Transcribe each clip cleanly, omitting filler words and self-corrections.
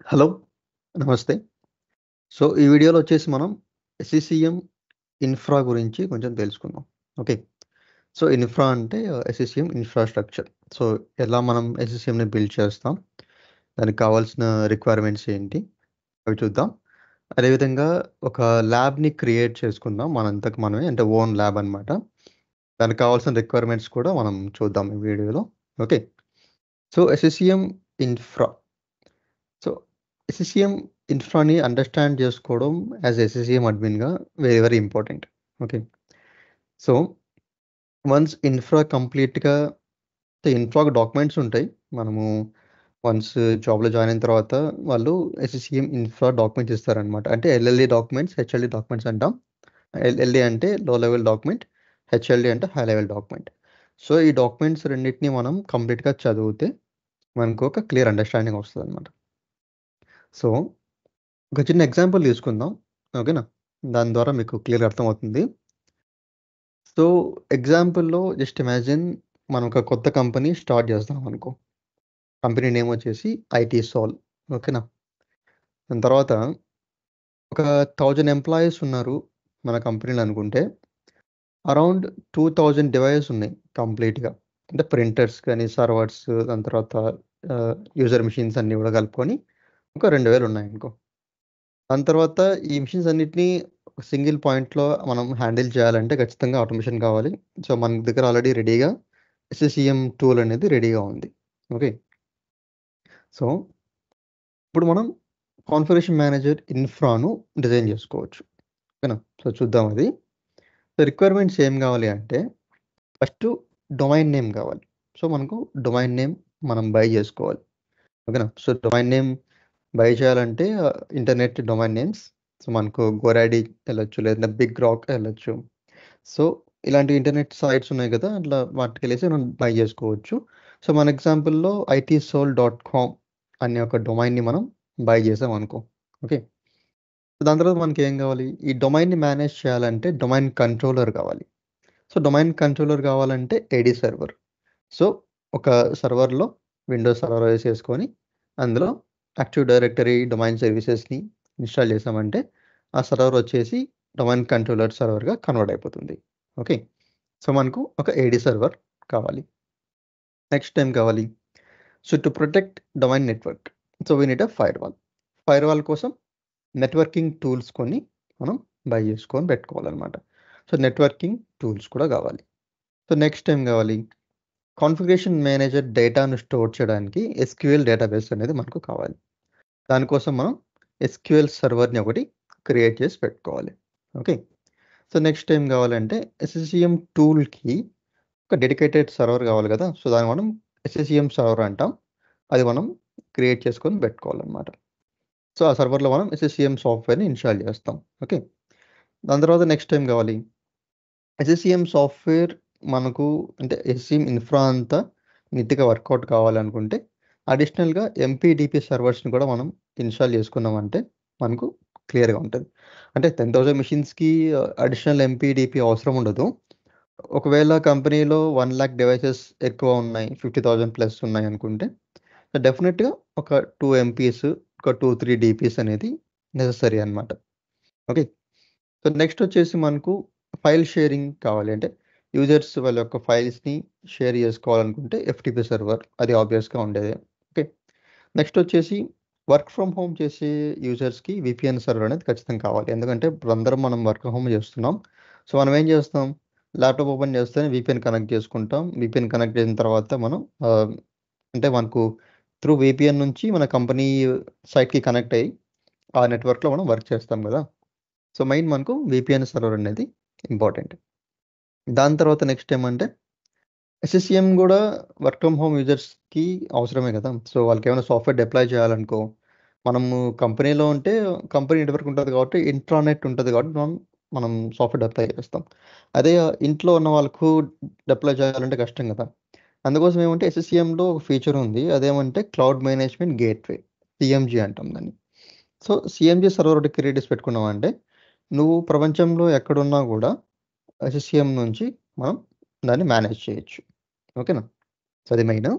Hello. నమస్తే. So, ఈ వీడియోలో వచ్చేసి మనం ఎస్‌సీసీఎం ఇన్‌ఫ్రా గురించి కొంచెం తెలుసుకుందాం. ఓకే. సో, ఇన్‌ఫ్రా అంటే ఎస్‌సీసీఎం ఇన్‌ఫ్రాస్ట్రక్చర్. సో, ఎలా మనం ఎస్‌సీసీఎంని బిల్డ్ చేస్తాం? దానికి కావాల్సిన రిక్వైర్మెంట్స్ ఏంటి? అవి చూద్దాం. అదేవిధంగా ఒక ల్యాబ్‌ని క్రియేట్ చేసుకుందాం మనంతకు మనమే. అంటే ఓన్ ల్యాబ్ అనమాట. దానికి కావాల్సిన రిక్వైర్మెంట్స్ కూడా మనం చూద్దాం ఈ వీడియోలో. Okay. So, SCCM infra. So, SCCM ఇన్‌ఫ్రాని అండర్‌స్టాండ్ చేసుకోవడం యాస్ ఎస్‌సీసీఎం అడ్మిన్‌గా very very important. Okay. So, once infra కంప్లీట్‌గా ఇన్‌ఫ్రాకి డాక్యుమెంట్స్ ఉంటాయి. మనము వన్స్ జాబ్‌లో జాయిన్ అయిన తర్వాత వాళ్ళు ఎస్‌సీసీఎం ఇన్‌ఫ్రా డాక్యుమెంట్స్ ఇస్తారనమాట. అంటే ఎల్ఎల్‌డి డాక్యుమెంట్స్, హెచ్ఎల్‌డి డాక్యుమెంట్స్ అంటాం. ఎల్ఎల్‌డి అంటే లో లెవెల్ డాక్యుమెంట్, హెచ్ఎల్‌డి అంటే హై లెవెల్ డాక్యుమెంట్. సో, ఈ డాక్యుమెంట్స్ రెండిటిని మనం కంప్లీట్‌గా చదివితే మనకు ఒక క్లియర్ అండర్‌స్టాండింగ్ వస్తదనమాట. సో, ఒక చిన్న ఎగ్జాంపుల్ తీసుకుందాం. ఓకేనా? దాని ద్వారా మీకు క్లియర్‌గా అర్థమవుతుంది. సో, ఎగ్జాంపుల్‌లో జస్ట్ ఇమాజిన్ మనం ఒక కొత్త కంపెనీ స్టార్ట్ చేస్తున్నామనుకో. కంపెనీ నేమ్ వచ్చేసి ఐటీ సాల్. ఓకేనా? దాని తర్వాత ఒక 1000 ఎంప్లాయీస్ ఉన్నారు మన కంపెనీలో అనుకుంటే, అరౌండ్ 2000 డివైసెస్ ఉన్నాయి కంప్లీట్‌గా. అంటే ప్రింటర్స్ కానీ, సర్వర్స్ దాని తర్వాత యూజర్ మెషిన్స్ అన్నీ కూడా కలుపుకొని ఒక 2000 ఉన్నాయనుకో. దాని తర్వాత ఈ మెషిన్స్ అన్నిటిని సింగిల్ పాయింట్‌లో మనం హ్యాండిల్ చేయాలంటే ఖచ్చితంగా ఆటోమేషన్ కావాలి. సో, మన దగ్గర ఆల్రెడీ రెడీగా ఎస్‌సీసీఎం టూల్ అనేది రెడీగా ఉంది. ఓకే. సో, ఇప్పుడు మనం కాన్ఫిగరేషన్ మేనేజర్ ఇన్‌ఫ్రాను డిజైన్ చేసుకోవచ్చు. ఓకేనా? సో, చూద్దాం అది. సో, రిక్వైర్మెంట్స్ ఏం కావాలి అంటే ఫస్టు డొమైన్ నేమ్ కావాలి. సో, మనకు డొమైన్ నేమ్ మనం బై చేసుకోవాలి. ఓకేనా? సో, డొమైన్ నేమ్ బై చేయాలంటే ఇంటర్నెట్ డొమైన్ నేమ్స్. సో, మనకు గోరాడి ఎళ్ళొచ్చు, లేదంటే బిగ్ రాక్ ఎళ్ళొచ్చు. సో, ఇలాంటి ఇంటర్నెట్ సైట్స్ ఉన్నాయి కదా! అట్లా వాటికెళ్ళేసి మనం బై జేసుకోవచ్చు. సో, మన ఎగ్జాంపుల్‌లో ఐటీసోల్.కామ్ అనే ఒక డొమైన్‌ని మనం బై చేసామనుకో. ఓకే. దాని తర్వాత మనకేం గావాలి? ఈ డొమైన్‌ని మేనేజ్ చేయాలంటే డొమైన్ కంట్రోలర్ కావాలి. సో, డొమైన్ కంట్రోలర్ కావాలంటే ఏడీ సర్వర్. సో, ఒక సర్వర్‌లో విండోస్ సర్వర్ ఏసేసుకొని అందులో యాక్టివ్ డైరెక్టరీ డొమైన్ సర్వీసెస్‌ని ఇన్‌స్టాల్ చేసామంటే ఆ సర్వర్ వచ్చేసి డొమైన్ కంట్రోలర్ సర్వర్‌గా కన్వర్ట్ అయిపోతుంది. ఓకే. సో, మనకు ఒక ఏడీ సర్వర్ కావాలి. నెక్స్ట్ ఏం కావాలి? So, to protect domain network. So, we need a firewall. Firewall కోసం నెట్వర్కింగ్ టూల్స్ కొన్ని మనం బై చేసుకొని పెట్టుకోవాలనమాట. సో, నెట్వర్కింగ్ టూల్స్ కూడా కావాలి. సో, నెక్స్ట్ ఏం కావాలి? కాన్ఫిగరేషన్ మేనేజర్ డేటాను స్టోర్ చేయడానికి ఎస్‌క్యూఎల్ డేటాబేస్ అనేది మనకు కావాలి. దానికోసం మనం ఎస్‌క్యూఎల్ సర్వర్‌ని ఒకటి క్రియేట్ చేసి పెట్టుకోవాలి. ఓకే. సో, నెక్స్ట్ ఏం కావాలంటే ఎస్‌సీఎం టూల్‌కి ఒక డెడికేటెడ్ సర్వర్ కావాలి కదా! సో, దాన్ని మనం ఎస్‌సీఎం సర్వర్ అంటాం. అది మనం క్రియేట్ చేసుకొని పెట్టుకోవాలనమాట. సో, ఆ సర్వర్‌లో మనం ఎస్‌సీఎం సాఫ్ట్‌వేర్‌ని ఇన్‌స్టాల్ చేస్తాం. ఓకే. దాని తర్వాత నెక్స్ట్ ఏం కావాలి? ఎస్‌సీఎం సాఫ్ట్‌వేర్ మనకు అంటే ఎస్‌సీఎం ఇన్‌ఫ్రా అంతా నీట్‌గా వర్కౌట్ కావాలనుకుంటే అడిషనల్‌గా ఎంపీడీపీ సర్వర్స్‌ని కూడా మనం ఇన్‌స్టాల్ చేసుకున్నామంటే మనకు క్లియర్‌గా ఉంటది. అంటే 10,000 మెషిన్స్‌కి అడిషనల్ ఎంపీడీపీ అవసరం ఉండదు. ఒకవేళ కంపెనీలో 1,00,000 డివైసెస్ ఎక్కువ ఉన్నాయి. 50,000 ప్లస్ ఉన్నాయనుకుంటే, డెఫినిట్‌గా ఒక 2 ఎంపీస్, ఒక 2, 3 డీపీస్ అనేది నెసెసరీ అనమాట. ఓకే. సో, నెక్స్ట్ వచ్చేసి మనకు ఫైల్ షేరింగ్ కావాలి. అంటే యూజర్స్ వాళ్ళ యొక్క ఫైల్స్‌ని షేర్ చేసుకోవాలనుకుంటే ఎఫ్‌టిపి సర్వర్ అది ఆబ్వియస్‌గా ఉండేదే. ఓకే. నెక్స్ట్ వచ్చేసి వర్క్ ఫ్రమ్ హోమ్ చేసే యూజర్స్‌కి వీపీఎన్ సర్వర్ అనేది ఖచ్చితంగా కావాలి. ఎందుకంటే ఇప్పుడు అందరం మనం వర్క్ ఫ్రమ్ హోమ్ చేస్తున్నాం. సో, మనం ఏం చేస్తాం? ల్యాప్‌టాప్ ఓపెన్ చేస్తేనే వీపీఎన్ కనెక్ట్ చేసుకుంటాం. వీపీఎన్ కనెక్ట్ చేసిన తర్వాత మనం అంటే మనకు త్రూ వీపీఎన్ నుంచి మన కంపెనీ సైట్‌కి కనెక్ట్ అయ్యి ఆ నెట్వర్క్‌లో మనం వర్క్ చేస్తాం గదా! సో, మెయిన్ మనకు వీపీఎన్ సర్వర్ అనేది ఇంపార్టెంట్. దాని తర్వాత నెక్స్ట్ ఏమంటే ఎస్‌సీఎం గూడా వర్క్ ఫ్రమ్ హోమ్ యూజర్స్‌కి అవసరమే గదా! సో, వాళ్ళకేమైనా సాఫ్ట్‌వేర్ డిప్లాయ్ చేయాలనుకో, మనము కంపెనీలో ఉంటే కంపెనీ నెట్వర్క్ ఉంటది కాబట్టి ఇంట్రానెట్ ఉంటది కాబట్టి మనం సాఫ్ట్‌వేర్ డిప్లాయ్ చేస్తాం. అదే ఇంట్లో ఉన్న వాళ్ళకు డిప్లాయ్ చేయాలంటే కష్టం గదా! అందుకోసం ఏమంటే ఎస్‌సీఎంలో ఒక ఫీచర్ ఉంది. అదేమంటే క్లౌడ్ మేనేజ్మెంట్ గేట్‌వే. సీఎంజీ అంటాం దాన్ని. సో, సీఎంజీ సర్వర్ ఒకటి క్రియేట్ చేసి పెట్టుకున్నామంటే, నువ్వు ప్రపంచంలో ఎక్కడున్నా గూడా ఎస్‌సీఎం నుంచి మనం దాన్ని మేనేజ్ చేయొచ్చు. ఓకేనా? సో, అది మెయిను.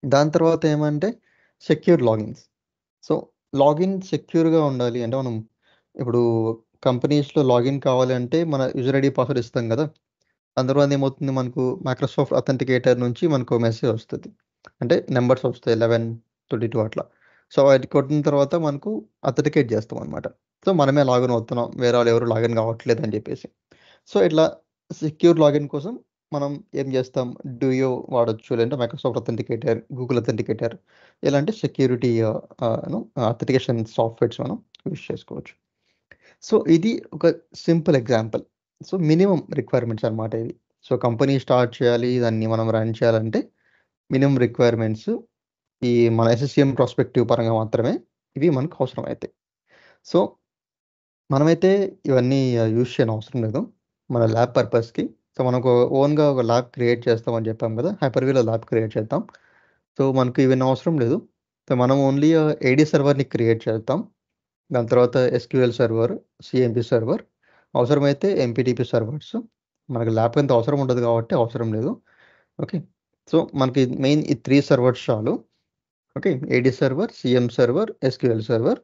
దాని తర్వాత ఏమంటే సెక్యూర్ లాగిన్స్. సో లాగిన్ సెక్యూర్గా ఉండాలి అంటే మనం ఇప్పుడు కంపెనీస్లో లాగిన్ కావాలి అంటే మన యూజర్ ఐడి పాస్వర్డ్ ఇస్తాం కదా. అందులో ఏమవుతుంది మనకు మైక్రోసాఫ్ట్ అథెంటికేటర్ నుంచి మనకు మెసేజ్ వస్తుంది, అంటే నెంబర్స్ వస్తాయి 11, 22 అట్లా. సో అది కొట్టిన తర్వాత మనకు అథెంటికేట్ చేస్తాం అనమాట. సో మనమే లాగిన్ అవుతున్నాం, వేరే వాళ్ళు ఎవరు లాగిన్ కావట్లేదు అని చెప్పేసి. సో ఇట్లా సెక్యూర్ లాగిన్ కోసం మనం ఏం చేస్తాం, డూయో వాడొచ్చు, లేదంటే మైక్రోసాఫ్ట్ అథెంటికేటర్, గూగుల్ అథెంటికేటర్, ఇలాంటి సెక్యూరిటీ అథెంటికేషన్ సాఫ్ట్వేర్స్ మనం యూజ్ చేసుకోవచ్చు. సో ఇది ఒక simple example. So minimum requirements అనమాట ఇవి. సో కంపెనీ స్టార్ట్ చేయాలి, దాన్ని మనం రన్ చేయాలంటే మినిమం రిక్వైర్మెంట్స్ ఈ మన ఎస్ఎస్సిఎం ప్రాస్పెక్టివ్ పరంగా మాత్రమే ఇవి మనకు అవసరం అవుతాయి. సో మనమైతే ఇవన్నీ యూజ్ చేయని అవసరం లేదు మన ల్యాబ్ పర్పస్కి. సో మనకు ఓన్గా ఒక ల్యాబ్ క్రియేట్ చేస్తామని చెప్పాం కదా, హైపర్వీలో ల్యాబ్ క్రియేట్ చేద్దాం. సో మనకు ఇవన్నీ అవసరం లేదు. సో మనం ఓన్లీ ఏడీ సర్వర్ని క్రియేట్ చేద్దాం. దాని తర్వాత ఎస్క్యూఎల్ సర్వర్, సిఎంపి సర్వర్, అవసరమైతే ఎంపీటీపీ సర్వర్స్. మనకు ల్యాబ్ అంత అవసరం ఉండదు కాబట్టి అవసరం లేదు. ఓకే, సో మనకి మెయిన్ ఈ 3 సర్వర్స్ చాలు. Okay, AD server, CM server, SQL server,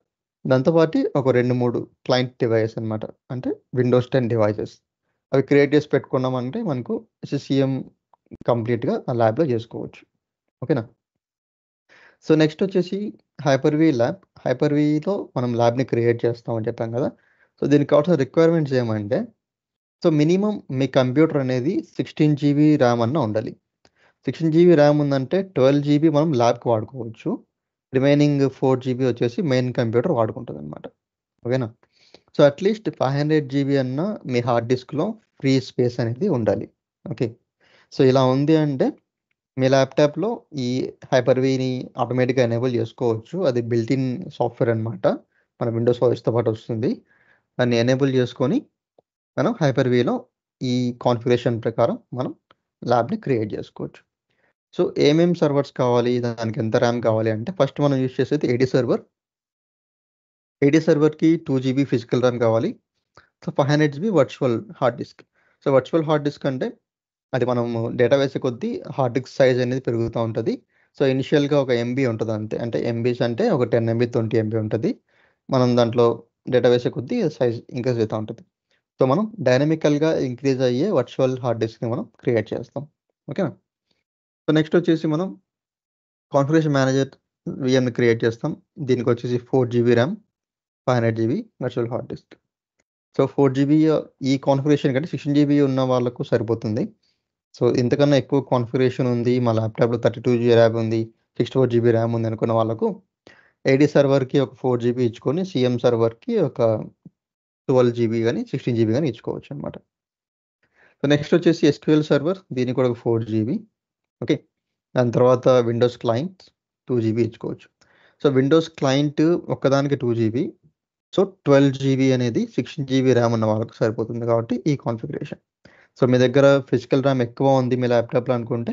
దాంతోపాటు ఒక 2-3 క్లయింట్ డివైస్ అనమాట, అంటే విండోస్ 10 డివైసెస్. అవి క్రియేట్ చేసి పెట్టుకున్నామంటే మనకు ఎస్ఎస్సిఎం కంప్లీట్గా ఆ ల్యాబ్లో చేసుకోవచ్చు. ఓకేనా. సో నెక్స్ట్ వచ్చేసి హైపర్వీ ల్యాబ్. హైపర్వీలో మనం ల్యాబ్ని క్రియేట్ చేస్తామని చెప్పాం కదా. సో దీనికి కావాల్సిన రిక్వైర్మెంట్స్ ఏమంటే, సో మినిమం మీ కంప్యూటర్ అనేది 16 GB ర్యామ్ అన్న ఉండాలి. 16 GB ర్యామ్ ఉందంటే 12 GB మనం ల్యాబ్కి వాడుకోవచ్చు, రిమైనింగ్ 4 GB వచ్చేసి మెయిన్ కంప్యూటర్ వాడుకుంటుంది అనమాట. ఓకేనా. సో అట్లీస్ట్ 500 GB అన్న మీ హార్డ్ డిస్క్లో ఫ్రీ స్పేస్ అనేది ఉండాలి. ఓకే, సో ఇలా ఉంది అంటే మీ ల్యాప్టాప్లో ఈ హైపర్వీని ఆటోమేటిక్గా ఎనేబుల్ చేసుకోవచ్చు. అది బిల్ట్-ఇన్ సాఫ్ట్వేర్ అనమాట, మన విండోస్ ఓఎస్తో పాటు వస్తుంది. దాన్ని ఎనేబుల్ చేసుకొని మనం హైపర్వీలో ఈ కాన్ఫిగరేషన్ ప్రకారం మనం ల్యాబ్ని క్రియేట్ చేసుకోవచ్చు. సో ఏమేమి సర్వర్స్ కావాలి, దానికి ఎంత ర్యామ్ కావాలి అంటే, ఫస్ట్ మనం యూజ్ చేసేది ఏడీ సర్వర్. ఏడీ సర్వర్కి 2 GB ఫిజికల్ ర్యామ్ కావాలి. So 500 GB virtual hard disk. So virtual hard disk అంటే అది మనము డేటా వేసే కొద్దీ హార్డ్ డిస్క్ సైజ్ అనేది పెరుగుతూ ఉంటుంది. సో ఇనిషియల్గా ఒక MB ఉంటుంది అంతే, అంటే ఎంబీస్ అంటే ఒక 10 MB 20 MB ఉంటుంది. మనం దాంట్లో డేటా వేసే కొద్దీ సైజ్ ఇంక్రీజ్ అవుతూ ఉంటుంది. సో మనం డైనమికల్గా ఇంక్రీజ్ అయ్యే వర్చువల్ హార్డ్ డిస్క్ని మనం క్రియేట్ చేస్తాం. ఓకేనా. సో నెక్స్ట్ వచ్చేసి మనం కాన్ఫిగరేషన్ మేనేజర్ విఎంని క్రియేట్ చేస్తాం. దీనికి వచ్చేసి 4 GB RAM, 500 GB virtual hard disk. So 4 GB ఈ కాన్ఫిగరేషన్ కంటే 16 GB ఉన్న వాళ్ళకు సరిపోతుంది. సో ఇంతకన్నా ఎక్కువ కాన్ఫిగరేషన్ ఉంది, మా ల్యాప్టాప్లో 32 GB ర్యామ్ ఉంది, 64 GB ర్యామ్ ఉంది అనుకున్న వాళ్ళకు ఏడీ సర్వర్కి ఒక 4 GB ఇచ్చుకొని, సిఎం సర్వర్కి ఒక 12 GB కానీ 16 GB కానీ ఇచ్చుకోవచ్చు అనమాట. సో నెక్స్ట్ వచ్చేసి ఎస్క్యూఎల్ సర్వర్, దీనికి కూడా ఒక 4 GB. ఓకే, దాని తర్వాత విండోస్ క్లయింట్ 2 GB ఇచ్చుకోవచ్చు. సో విండోస్ క్లయింట్ ఒక్కదానికి 2 GB, సో 12 GB అనేది 16 GB ర్యామ్ ఉన్న వాళ్ళకి సరిపోతుంది కాబట్టి ఈ కాన్ఫిగరేషన్. సో మీ దగ్గర ఫిజికల్ ర్యామ్ ఎక్కువ ఉంది మీ ల్యాప్టాప్లో అనుకుంటే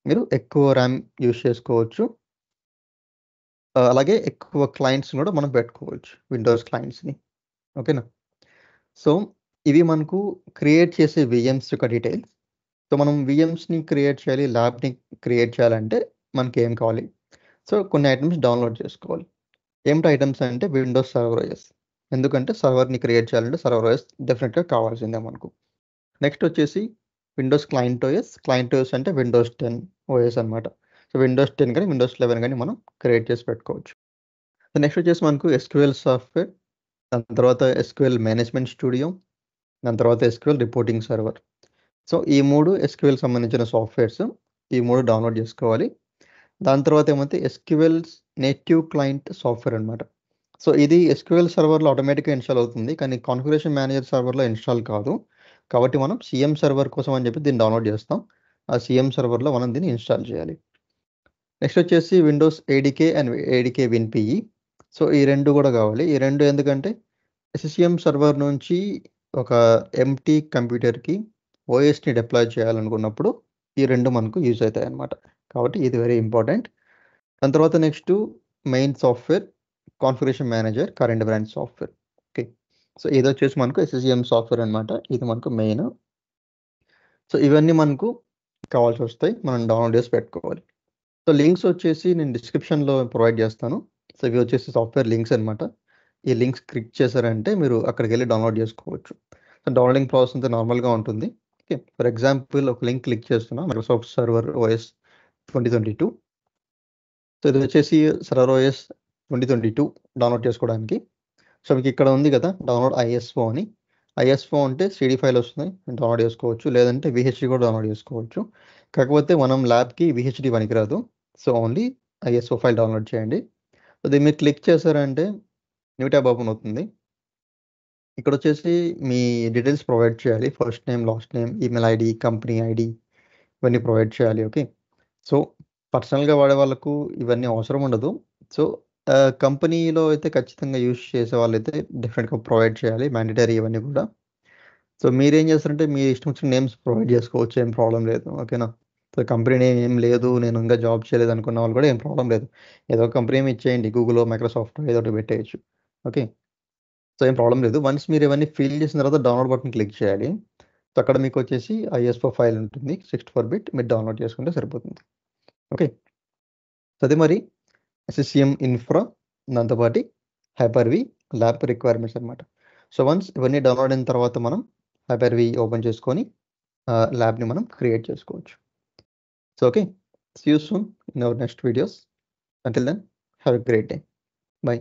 మీరు ఎక్కువ ర్యామ్ యూజ్ చేసుకోవచ్చు. అలాగే ఎక్కువ క్లయింట్స్ కూడా మనం పెట్టుకోవచ్చు, విండోస్ క్లయింట్స్ని. ఓకేనా. సో ఇవి మనకు క్రియేట్ చేసే విఎమ్స్ యొక్క డీటెయిల్స్. సో మనం విఎమ్స్ని క్రియేట్ చేయాలి, ల్యాబ్ని క్రియేట్ చేయాలంటే మనకి ఏం కావాలి, సో కొన్ని ఐటమ్స్ డౌన్లోడ్ చేసుకోవాలి. ఏమిటి ఐటమ్స్ అంటే విండోస్ సర్వర్ ఓఎస్, ఎందుకంటే సర్వర్ని క్రియేట్ చేయాలంటే సర్వర్ ఓఎస్ డెఫినెట్గా కావాల్సిందే మనకు. నెక్స్ట్ వచ్చేసి విండోస్ క్లయింట్ ఓఎస్ అంటే విండోస్ 10 ఓఎస్ అనమాట. సో విండోస్ 10 కానీ విండోస్ 11 కానీ మనం క్రియేట్ చేసి పెట్టుకోవచ్చు. సో నెక్స్ట్ వచ్చేసి మనకు ఎస్క్యూఎల్ సాఫ్ట్వేర్, దాని తర్వాత ఎస్క్యూఎల్ మేనేజ్మెంట్ స్టూడియో, దాని తర్వాత ఎస్క్యూఎల్ రిపోర్టింగ్ సర్వర్. సో ఈ 3 ఎస్క్యూఎల్ సంబంధించిన సాఫ్ట్వేర్స్, ఈ 3 డౌన్లోడ్ చేసుకోవాలి. దాని తర్వాత ఏమైతే ఎస్క్యూఎల్ నేటివ్ క్లయింట్ సాఫ్ట్వేర్ అనమాట. సో ఇది ఎస్క్యూఎల్ సర్వర్లో ఆటోమేటిక్గా ఇన్స్టాల్ అవుతుంది, కానీ కాన్ఫిగరేషన్ మేనేజర్ సర్వర్లో ఇన్స్టాల్ కాదు. కాబట్టి మనం సిఎం సర్వర్ కోసం అని చెప్పి దీన్ని డౌన్లోడ్ చేస్తాం. ఆ సిఎం సర్వర్లో మనం దీన్ని ఇన్స్టాల్ చేయాలి. నెక్స్ట్ వచ్చేసి Windows ADK and ADK WinPE. సో ఈ 2 కూడా కావాలి. ఈ 2 ఎందుకంటే ఎస్ఎస్సిఎం సర్వర్ నుంచి ఒక ఎంటీ కంప్యూటర్కి ఓఎస్ని డిప్లాయ్ చేయాలనుకున్నప్పుడు ఈ 2 మనకు యూజ్ అవుతాయి అన్నమాట. కాబట్టి ఇది వెరీ ఇంపార్టెంట్. దాని తర్వాత next main software configuration manager current branch software. Okay, so ఇది వచ్చేసి మనకు ఎస్ఎస్సిఎం సాఫ్ట్వేర్ అనమాట, ఇది మనకు మెయిన్. సో ఇవన్నీ మనకు కావాల్సి వస్తాయి, మనం డౌన్లోడ్ చేసి పెట్టుకోవాలి. సో లింక్స్ వచ్చేసి నేను డిస్క్రిప్షన్లో ప్రొవైడ్ చేస్తాను. సో ఇవి వచ్చేసి సాఫ్ట్వేర్ లింక్స్ అనమాట. ఈ లింక్స్ క్లిక్ చేశారంటే మీరు అక్కడికి వెళ్ళి డౌన్లోడ్ చేసుకోవచ్చు. సో డౌన్లోడింగ్ ప్రాసెస్ అంతా నార్మల్గా ఉంటుంది. ఓకే, ఫర్ ఎగ్జాంపుల్ ఒక లింక్ క్లిక్ చేస్తున్నా, మైక్రోసాఫ్ట్ సర్వర్ ఓఎస్ 2022. సో ఇది వచ్చేసి సర్వర్ ఓఎస్ 2022 డౌన్లోడ్ చేసుకోవడానికి. సో మీకు ఇక్కడ ఉంది కదా డౌన్లోడ్ ఐఎస్ఓ అని. ఐఎస్ఓ అంటే సిడి ఫైల్ వస్తుంది, డౌన్లోడ్ చేసుకోవచ్చు, లేదంటే విహెచ్డి కూడా డౌన్లోడ్ చేసుకోవచ్చు. కాకపోతే మనం ల్యాబ్కి విహెచ్డి పనికిరాదు. So only ISO file download చేయండి. సో దీన్ని మీరు క్లిక్ చేశారంటే న్యూ ట్యాబ్ ఓపెన్ అవుతుంది. ఇక్కడ వచ్చేసి మీ డీటెయిల్స్ ప్రొవైడ్ చేయాలి. First name, last name, email ID, company ID ఇవన్నీ ప్రొవైడ్ చేయాలి. ఓకే, సో పర్సనల్గా వాడే వాళ్ళకు ఇవన్నీ అవసరం ఉండదు. సో కంపెనీలో అయితే ఖచ్చితంగా యూజ్ చేసే వాళ్ళైతే డెఫినెట్గా ప్రొవైడ్ చేయాలి, మ్యాండేటరీ ఇవన్నీ కూడా. సో మీరేం చేస్తారంటే మీ ఇష్టం వచ్చిన నేమ్స్ ప్రొవైడ్ చేసుకోవచ్చు, ఏం ప్రాబ్లం లేదు. ఓకేనా, సో కంపెనీ నేమ్ ఏం లేదు, నేను ఇంకా జాబ్ చేయలేదు అనుకున్న వాళ్ళు కూడా ఏం ప్రాబ్లం లేదు. ఏదో కంపెనీ ఏమి ఇచ్చేయండి, గూగుల్, మైక్రోసాఫ్ట్ ఏదో ఒకటి పెట్టేయచ్చు. ఓకే, సో ఏం ప్రాబ్లం లేదు. వన్స్ మీరు ఇవన్నీ ఫిల్ చేసిన తర్వాత డౌన్లోడ్ బటన్ క్లిక్ చేయాలి. సో అక్కడ మీకు వచ్చేసి ఐఎస్ఓ ఫైల్ ఉంటుంది 64 బిట్, మీరు డౌన్లోడ్ చేసుకుంటే సరిపోతుంది. ఓకే, సో అదే మరి ఎస్ఎస్సిఎం ఇన్ఫ్రా, దాంతోపాటు హైపర్వి ల్యాబ్ రిక్వైర్మెంట్స్ అనమాట. సో వన్స్ ఇవన్నీ డౌన్లోడ్ అయిన తర్వాత మనం హైపర్వి ఓపెన్ చేసుకొని ల్యాబ్ని మనం క్రియేట్ చేసుకోవచ్చు. So okay, see you soon in our next videos. Until then have a great day. By.